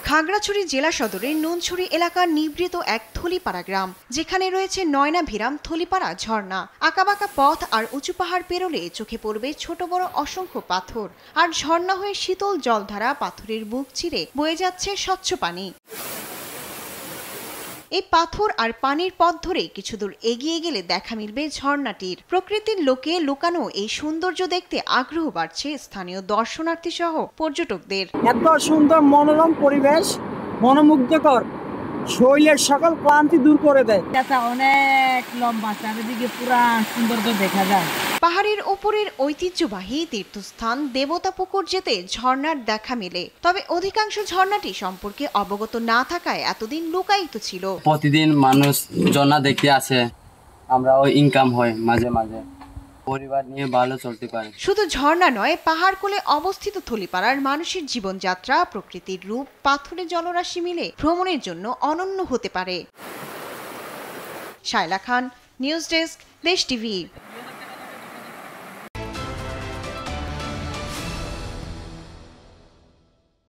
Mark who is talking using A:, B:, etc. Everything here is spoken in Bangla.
A: খাগড়াছড়ি জেলা সদরের নুনছড়ি এলাকার নিভৃত এক থলিপাড়া গ্রাম, যেখানে রয়েছে নয়নাভিরাম থলিপাড়া ঝর্ণা। আঁকাবাঁকা পথ আর উঁচু পাহাড় পেরোলে চোখে পড়বে ছোট বড় অসংখ্য পাথর, আর ঝর্ণা হয়ে শীতল জলধারা পাথরের বুক চিরে বয়ে যাচ্ছে স্বচ্ছ পানি। এই পাথর আর পানির পথ ধরে কিছু দূর এগিয়ে গেলে দেখা মিলবে ঝর্ণাটির। প্রকৃতির লোকে লুকানো এই সৌন্দর্য দেখতে আগ্রহ বাড়ছে স্থানীয় দর্শনার্থী সহ পর্যটকদের।
B: এত সুন্দর মনোরম পরিবেশ, মনোমুগ্ধকর, শরীরের সকল ক্লান্তি দূর করে দেয়।
C: অনেক লম্বা, চারিদিকে পুরা সৌন্দর্য দেখা যায়।
A: পাহাড়ের ওপরের ঐতিহ্যবাহী তীর্থস্থান দেবতা পুকুর যেতে ঝর্ণার দেখা মেলে, তবে অধিকাংশ ঝর্ণাটি সম্পর্কে অবগত না থাকায় এতদিন লুকায়িত ছিল।
D: প্রতিদিন মানুষ ঝর্ণা দেখতে আসে, আমরাও ইনকাম হয়, মাঝে মাঝে পরিবার নিয়ে ভালো চলতে পারে।
A: শুধু ঝর্ণা নয়, পাহাড় কোলে অবস্থিত থলিপাড়ার মানুষের জীবনযাত্রা, প্রকৃতির রূপ, পাথরের জলরাশি মিলে ভ্রমণের জন্য অনন্য হতে পারে। শায়লা খান, নিউজ ডেস্ক, দেশ টিভি।